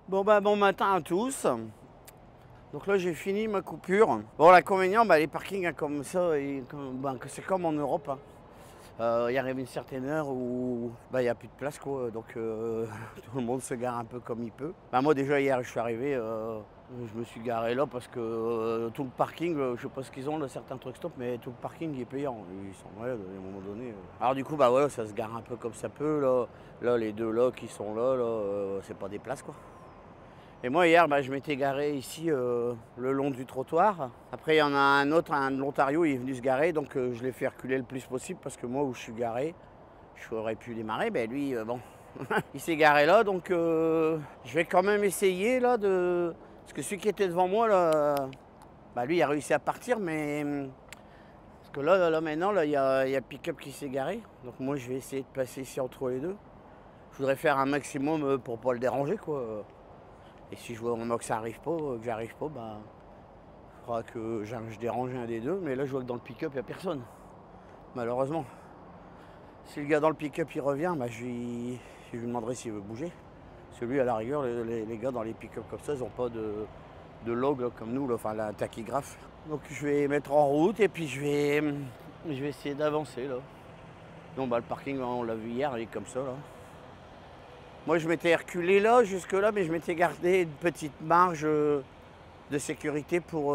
Bon bah bon matin à tous. Donc là j'ai fini ma coupure. Bon l'inconvénient, les parkings comme ça, c'est comme en Europe. Il arrive une certaine heure où il n'y a plus de place quoi. Donc tout le monde se gare un peu comme il peut. Moi déjà hier je suis arrivé, je me suis garé là parce que tout le parking, je sais pas ce qu'ils ont là, certains trucs stop, mais tout le parking est payant. Ils sont malades à un moment donné. Alors du coup voilà, ça se gare un peu comme ça peut là. Là les deux là qui sont là, c'est pas des places quoi. Et moi hier je m'étais garé ici le long du trottoir. Après il y en a un autre, un de l'Ontario, il est venu se garer, donc je l'ai fait reculer le plus possible parce que moi où je suis garé, j'aurais pu démarrer, lui bon, il s'est garé là, donc je vais quand même essayer là de... Parce que celui qui était devant moi là, lui il a réussi à partir, mais... Parce que là maintenant il y a le pick-up qui s'est garé, donc moi je vais essayer de passer ici entre les deux. Je voudrais faire un maximum pour pas le déranger quoi. Et si je vois que ça arrive pas, que j'arrive pas, il faudra que je dérange un des deux. Mais là, je vois que dans le pick-up, il n'y a personne. Malheureusement. Si le gars dans le pick-up, il revient, je lui demanderai s'il veut bouger. Celui à la rigueur, les gars dans les pick-up comme ça, ils n'ont pas de log là, comme nous, là, enfin la tachygraphe. Donc je vais mettre en route et puis je vais essayer d'avancer là. Non, le parking, on l'a vu hier, il est comme ça là. Moi, je m'étais reculé là, jusque-là, mais je m'étais gardé une petite marge de sécurité pour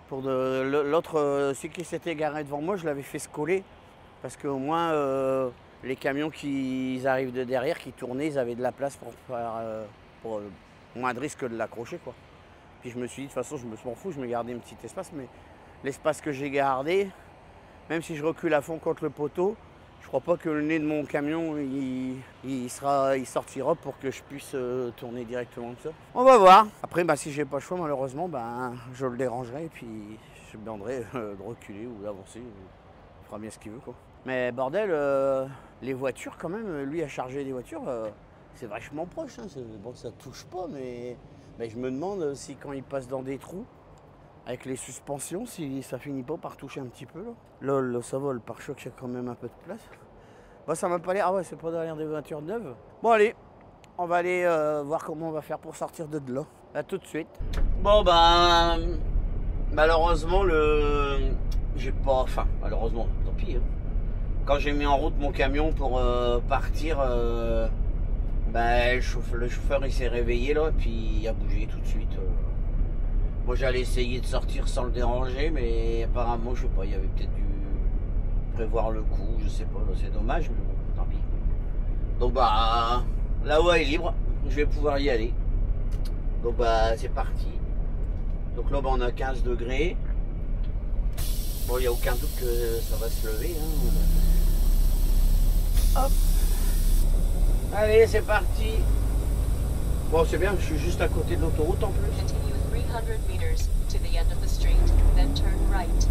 l'autre, celui qui s'était garé devant moi, je l'avais fait se coller. Parce qu'au moins, les camions qui arrivent de derrière, qui tournaient, ils avaient de la place pour faire moins de risque de l'accrocher, quoi. Puis je me suis dit, de toute façon, je m'en fous, je me gardais un petit espace, mais l'espace que j'ai gardé, même si je recule à fond contre le poteau, je crois pas que le nez de mon camion il sortira pour que je puisse tourner directement comme ça. On va voir. Après si j'ai pas le choix malheureusement je le dérangerai et puis je me demanderai de reculer ou d'avancer. Il fera bien ce qu'il veut quoi. Mais bordel, les voitures quand même, lui a chargé des voitures, c'est vachement proche. Bon ça touche pas mais je me demande si quand il passe dans des trous, avec les suspensions, si ça finit pas par toucher un petit peu là. Là, ça va, le pare-choc, il y a quand même un peu de place. Ça m'a pas l'air... Ah ouais, c'est pas derrière des voitures neuves. Bon allez, on va aller voir comment on va faire pour sortir de là. À tout de suite. Bon malheureusement j'ai pas... Enfin, malheureusement, tant pis. Quand j'ai mis en route mon camion pour partir, le chauffeur il s'est réveillé là, et puis il a bougé tout de suite. Moi j'allais essayer de sortir sans le déranger, mais apparemment je sais pas, il y avait peut-être dû prévoir le coup, je sais pas, c'est dommage, mais bon, tant pis. Donc la voie est libre, je vais pouvoir y aller. Donc c'est parti. Donc là on a 15 degrés. Bon, il n'y a aucun doute que ça va se lever. Hop. Allez, c'est parti. Bon, c'est bien, je suis juste à côté de l'autoroute en plus. 300 meters to the end of the street, then turn right.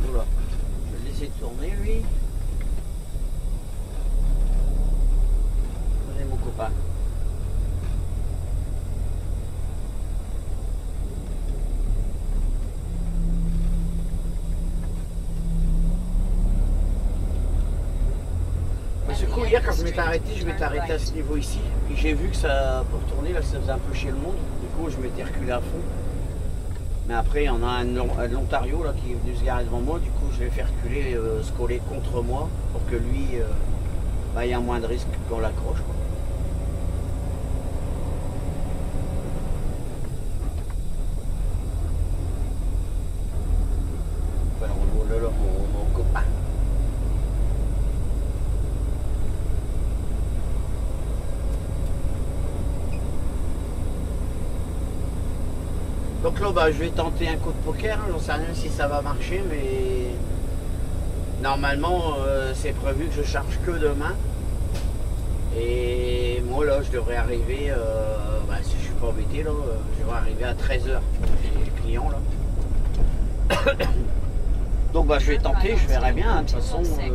Oula, je vais le laisser tourner lui. Allez mon copain. C'est cool, hier quand je m'étais arrêté à ce niveau ici, puis j'ai vu que ça, pour tourner là, ça faisait un peu chier le monde, du coup je m'étais reculé à fond. Mais après il y en a un de l'Ontario là qui est venu se garer devant moi, du coup je l'ai fait reculer, se coller contre moi, pour que lui, il y a moins de risque qu'on l'accroche. Mon copain. Donc là, je vais tenter un coup de poker, j'en sais rien si ça va marcher, mais normalement, c'est prévu que je charge que demain. Et moi, là, je devrais arriver, si je suis pas embêté, là, je devrais arriver à 13h chez les clients, là. Donc, je vais tenter, je verrai bien, de toute façon. C'est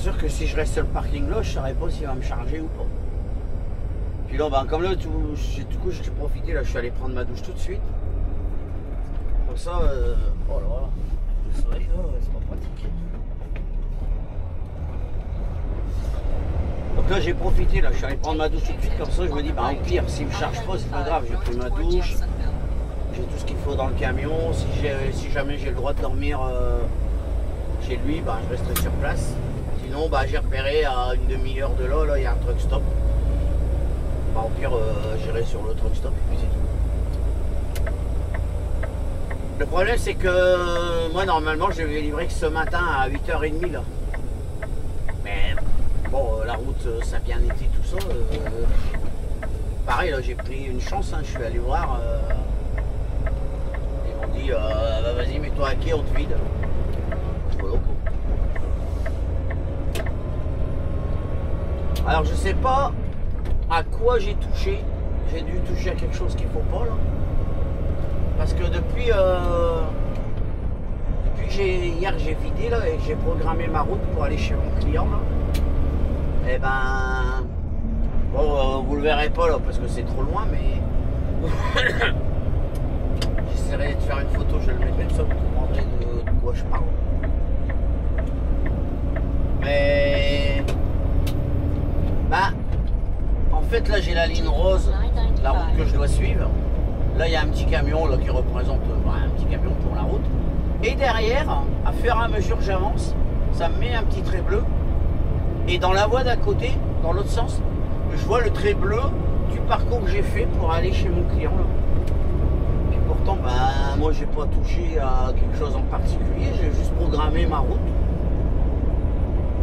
sûr que si je reste sur le parking là, je ne saurais pas s'il va me charger ou pas. Puis là, comme là, du coup, j'ai profité, là, je suis allé prendre ma douche tout de suite. Comme ça, oh là là, le soleil, c'est pas pratique. Donc Donc là j'ai profité, là je suis allé prendre ma douche tout de suite comme ça, je me dis bah au pire s'il me charge pas c'est pas grave, j'ai pris ma douche, j'ai tout ce qu'il faut dans le camion, si jamais j'ai le droit de dormir chez lui, bah je resterai sur place. Sinon bah j'ai repéré à une demi-heure de là, il y a un truck stop. Bah au pire j'irai sur le truck stop et puis c'est tout. Le problème c'est que moi normalement je vais livrer que ce matin à 8h30 là. Mais bon la route ça a bien été tout ça. Pareil là j'ai pris une chance, hein, je suis allé voir. Ils m'ont dit bah, vas-y mets-toi à quai, on te vide. Voilà, quoi. Alors je sais pas à quoi j'ai touché. J'ai dû toucher à quelque chose qu'il faut pas là. Parce que depuis hier j'ai vidé là et j'ai programmé ma route pour aller chez mon client là. Et ben bon vous le verrez pas là parce que c'est trop loin mais j'essaierai de faire une photo, je le mettrai comme ça, vous comprendrez de quoi je parle. Mais bah en fait là j'ai la ligne rose, la route que je dois suivre. Là, il y a un petit camion là, qui représente un petit camion pour la route. Et derrière, à fur et à mesure que j'avance, ça me met un petit trait bleu. Et dans la voie d'à côté, dans l'autre sens, je vois le trait bleu du parcours que j'ai fait pour aller chez mon client. Là. Et pourtant, bah, moi, j'ai pas touché à quelque chose en particulier. J'ai juste programmé ma route.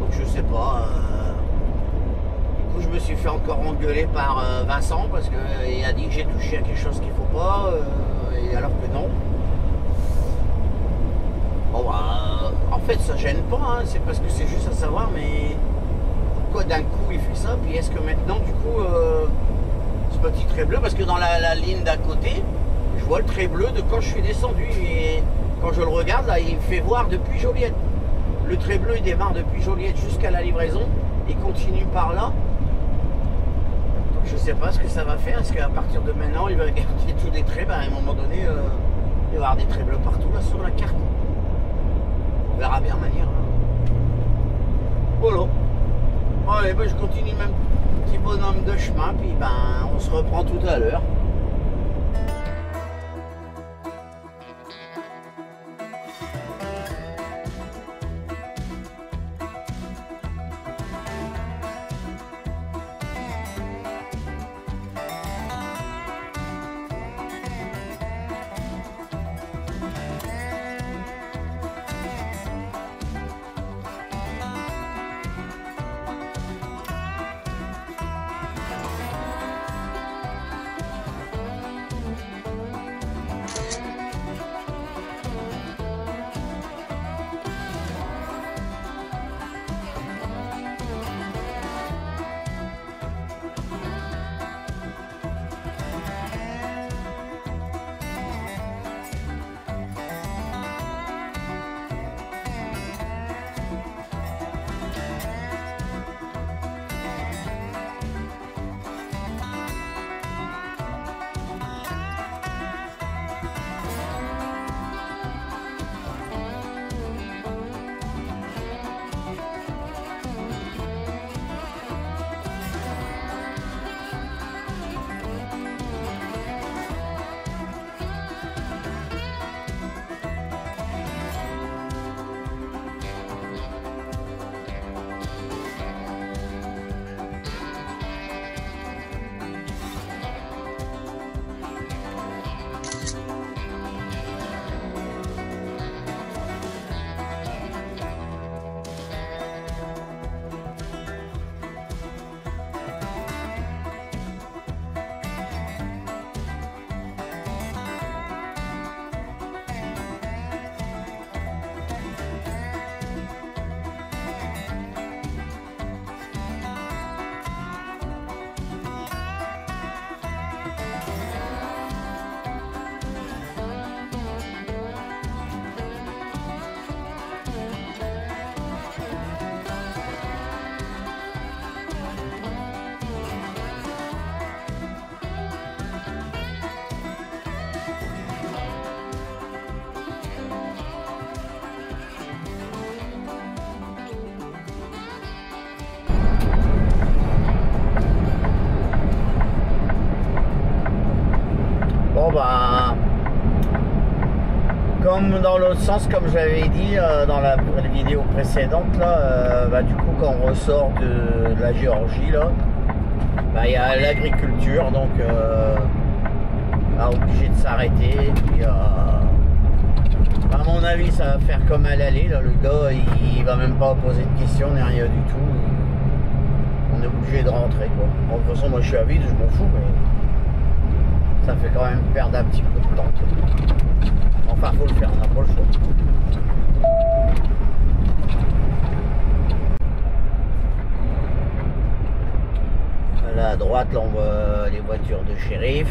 Donc, je sais pas. Je me suis fait encore engueuler par Vincent parce qu'il a dit que j'ai touché à quelque chose qu'il faut pas et alors que non. Bon bah en fait ça gêne pas, hein, c'est parce que c'est juste à savoir mais pourquoi d'un coup il fait ça, puis est-ce que maintenant du coup ce petit trait bleu, parce que dans la ligne d'à côté je vois le trait bleu de quand je suis descendu et quand je le regarde là il me fait voir depuis Joliette. Le trait bleu il démarre depuis Joliette jusqu'à la livraison et continue par là. Je sais pas ce que ça va faire, est-ce qu'à partir de maintenant il va garder tous les traits, à un moment donné il va y avoir des traits bleus partout là sur la carte. On verra bien manière. Voilà. Allez, ben, je continue même petit bonhomme de chemin, puis ben on se reprend tout à l'heure. comme dans l'autre sens, comme j'avais dit dans la vidéo précédente, là, du coup, quand on ressort de la Géorgie, là, il y a l'agriculture, donc obligé de s'arrêter. Puis, à mon avis, ça va faire comme à l'aller. Le gars, il va même pas poser de questions ni rien du tout. On est obligé de rentrer, quoi. Bon, de toute façon, moi, je suis à vide, je m'en fous, mais ça fait quand même perdre un petit peu de temps. Enfin, faut le faire, on n'a pas le choix. Là, à droite, là, on voit les voitures de shérif.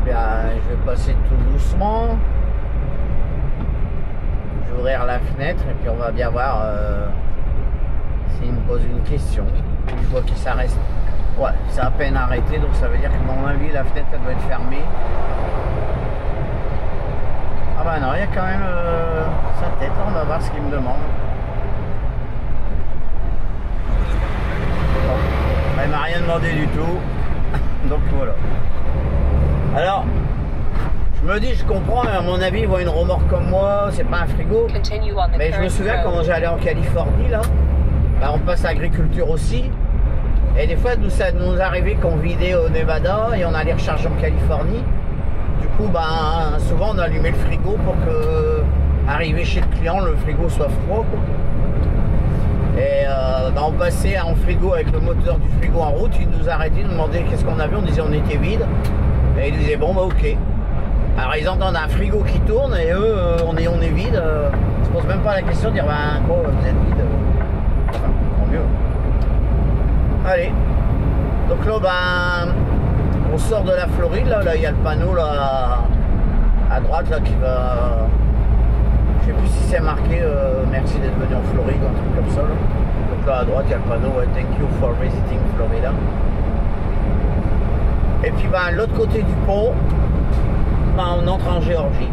Bien, je vais passer tout doucement. Je vais ouvrir la fenêtre et puis on va bien voir s'il me pose une question. Je vois qu'il s'arrête. Ouais, c'est à peine arrêté, donc ça veut dire que dans mon avis, la fenêtre elle doit être fermée. Ah bah non, il y a quand même sa tête, là, on va voir ce qu'il me demande. Bon, il m'a rien demandé du tout, donc voilà. Alors, je me dis, je comprends, à mon avis, ils voient une remorque comme moi, c'est pas un frigo. Mais je me souviens quand j'allais en Californie, là, on passe à l'agriculture aussi. Et des fois, ça nous arrivait qu'on vidait au Nevada et on allait recharger en Californie. Du coup, souvent on allumait le frigo pour que, arrivé chez le client, le frigo soit froid, quoi. Et on passait en frigo avec le moteur du frigo en route, il nous arrêtait, il nous demandait qu'est-ce qu'on avait, on disait on était vide. Et il disait bon bah ok. Alors ils entendent un frigo qui tourne et eux on est vide. Ils se posent même pas la question de dire quoi vous êtes vide. Enfin, tant mieux. Allez. Donc là on sort de la Floride, là il y a le panneau là à droite là qui va. Je sais plus si c'est marqué merci d'être venu en Floride ou un truc comme ça là. Donc là à droite il y a le panneau thank you for visiting Florida. Et puis l'autre côté du pont, on entre en Géorgie.